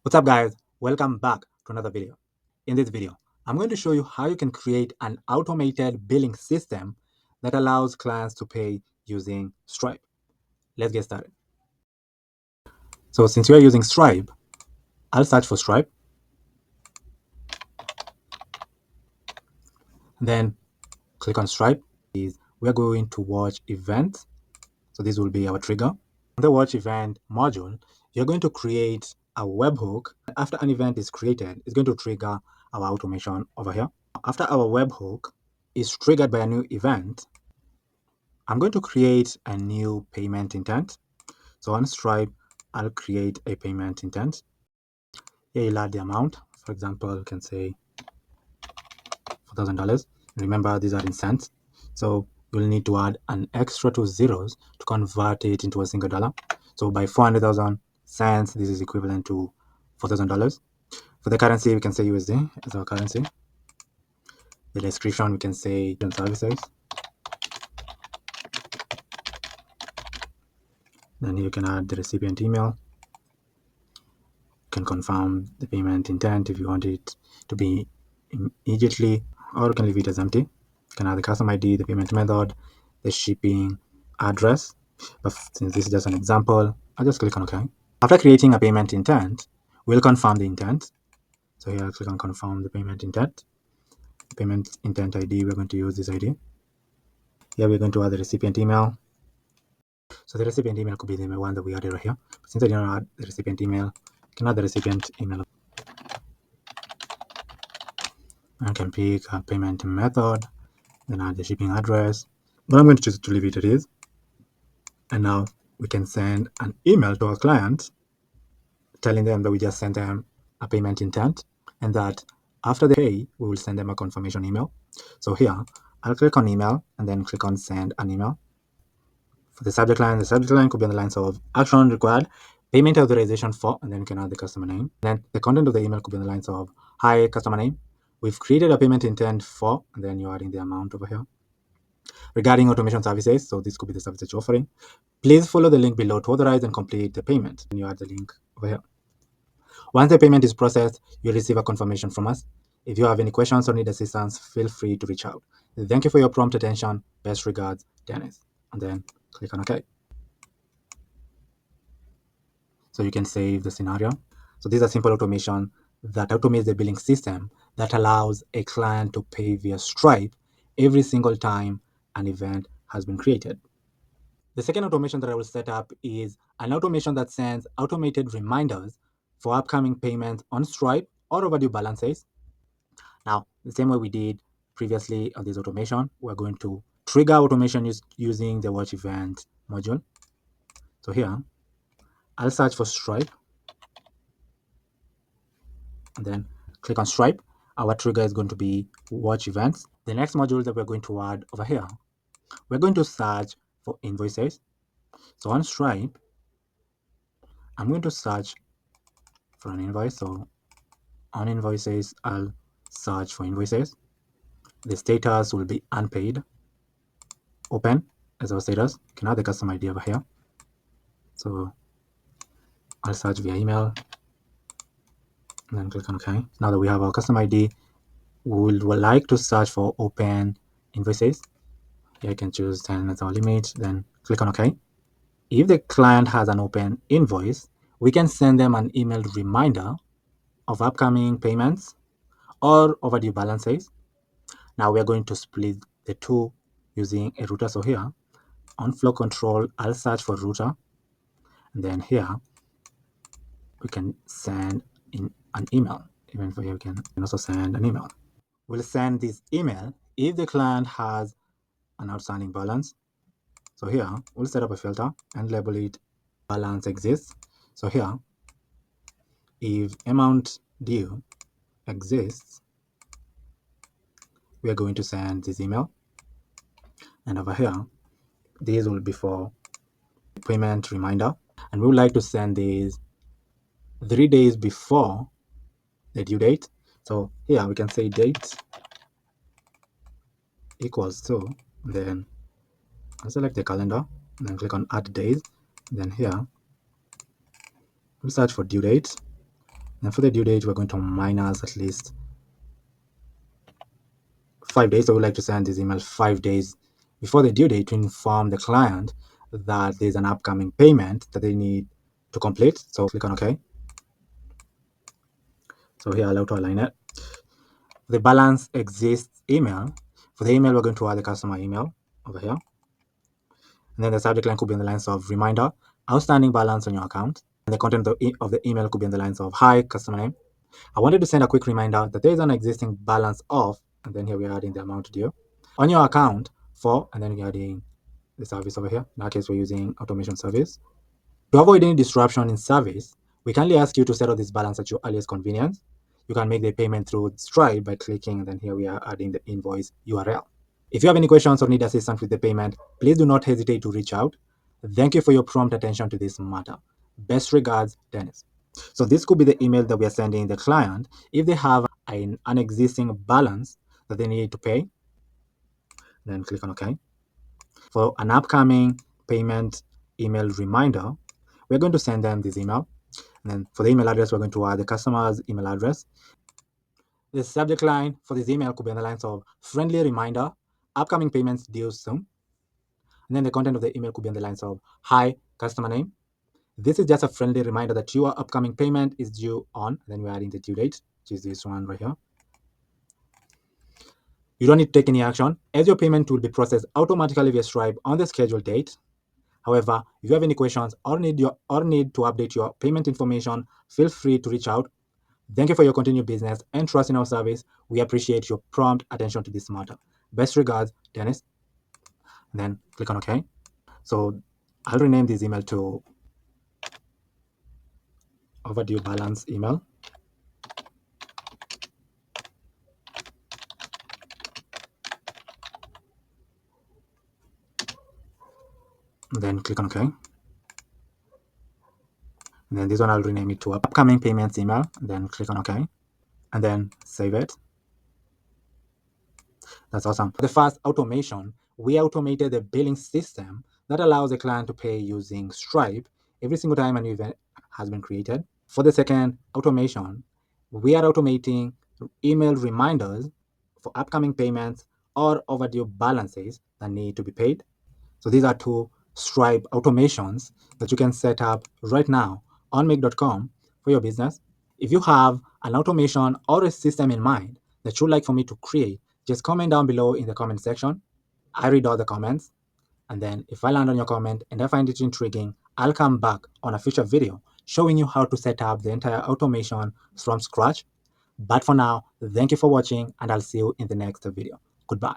What's up guys, welcome back to another video. In this video, I'm going to show you how you can create an automated billing system that allows clients to pay using Stripe. Let's get started. So since we are using Stripe, I'll search for Stripe, then click on Stripe. We're going to watch events. So this will be our trigger. On the watch event module, you're going to create a webhook. After an event is created, it's going to trigger our automation over here. After our webhook is triggered by a new event, I'm going to create a new payment intent. So on Stripe, I'll create a payment intent. Here you'll add the amount. For example, you can say $4,000. Remember, these are in cents. So you'll need to add an extra 2 zeros to convert it into a single dollar. So by 400,000 cents, this is equivalent to $4,000. For the currency, we can say USD as our currency. The description, we can say services. Then you can add the recipient email. You can confirm the payment intent if you want it to be immediately, or you can leave it as empty. You can add the customer ID, the payment method, the shipping address. But since this is just an example, I'll just click on OK. After creating a payment intent, we'll confirm the intent. So here I'll click on confirm the payment intent. The payment intent ID, we're going to use this ID. Here we're going to add the recipient email. So the recipient email could be the one that we added right here. But since I didn't add the recipient email, you can add the recipient email. I can pick a payment method, then add the shipping address. But I'm going to choose to leave it as it is. And now we can send an email to our client telling them that we just sent them a payment intent and that after they pay, we will send them a confirmation email. So here, I'll click on email and then click on send an email. For the subject line could be on the lines of action required, payment authorization for, and then you can add the customer name. Then the content of the email could be on the lines of hi customer name. We've created a payment intent for, and then you're adding the amount over here. Regarding automation services, so this could be the service that you're offering. Please follow the link below to authorize and complete the payment. And you add the link over here. Once the payment is processed, you'll receive a confirmation from us. If you have any questions or need assistance, feel free to reach out. Thank you for your prompt attention. Best regards, Dennis. And then click on OK. So you can save the scenario. So this is a simple automation that automates the billing system that allows a client to pay via Stripe every single time an event has been created. The second automation that I will set up is an automation that sends automated reminders for upcoming payments on Stripe or overdue balances. Now, the same way we did previously on this automation, we're going to trigger automation using the watch event module. So here, I'll search for Stripe and then click on Stripe. Our trigger is going to be watch events. The next module that we're going to add over here, we're going to search for invoices. So on Stripe, I'm going to search for an invoice. So on invoices, I'll search for invoices. The status will be unpaid. Open as our status. You can add the customer ID over here. So I'll search via email and then click on OK. Now that we have our customer ID, we would like to search for open invoices. Here I can choose 10 as our limit, then click on OK. If the client has an open invoice, we can send them an email reminder of upcoming payments or overdue balances. Now we're going to split the two using a router. So here on flow control, I'll search for router. And then here we can send in an email. Even for here, we can also send an email. We'll send this email if the client has an outstanding balance. So here we'll set up a filter and label it balance exists. So here, if amount due exists, we are going to send this email. And over here, these will be for payment reminder. And we would like to send these 3 days before the due date. So here we can say date equals to, then I'll select the calendar and then click on add days. Then here we'll search for due date. And for the due date, we're going to minus at least 5 days. So we like to send this email 5 days before the due date to inform the client that there's an upcoming payment that they need to complete. So click on OK. So here, allow to align it. The balance exists email. For the email, we're going to add the customer email over here. And then the subject line could be in the lines of reminder, outstanding balance on your account. And the content of the email could be in the lines of hi, customer name. I wanted to send a quick reminder that there is an existing balance of, and then here we're adding the amount due on your account for, and then we're adding the service over here. In our case, we're using automation service. To avoid any disruption in service, we kindly ask you to set up this balance at your earliest convenience. You can make the payment through Stripe by clicking, and then here we are adding the invoice URL. If you have any questions or need assistance with the payment, please do not hesitate to reach out. Thank you for your prompt attention to this matter. Best regards, Dennis. So this could be the email that we are sending the client if they have an existing balance that they need to pay. Then click on OK. For an upcoming payment email reminder, we're going to send them this email. And then for the email address, we're going to add the customer's email address. The subject line for this email could be on the lines of friendly reminder, upcoming payments due soon. And then the content of the email could be on the lines of hi, customer name. This is just a friendly reminder that your upcoming payment is due on. Then we're adding the due date, which is this one right here. You don't need to take any action, as your payment will be processed automatically via Stripe on the scheduled date. However, if you have any questions or need to update your payment information, feel free to reach out. Thank you for your continued business and trust in our service. We appreciate your prompt attention to this matter. Best regards, Dennis. And then click on OK. So I'll rename this email to overdue balance email. And then click on OK. And then this one I'll rename it to upcoming payments email. And then click on OK. And then save it. That's awesome. For the first automation, we automated the billing system that allows the client to pay using Stripe every single time a new event has been created. For the second automation, we are automating email reminders for upcoming payments or overdue balances that need to be paid. So these are two Stripe automations that you can set up right now on make.com for your business. If you have an automation or a system in mind that you'd like for me to create, just comment down below in the comment section. I read all the comments, and then if I land on your comment and I find it intriguing, I'll come back on a future video showing you how to set up the entire automation from scratch. But for now, thank you for watching, and I'll see you in the next video. Goodbye.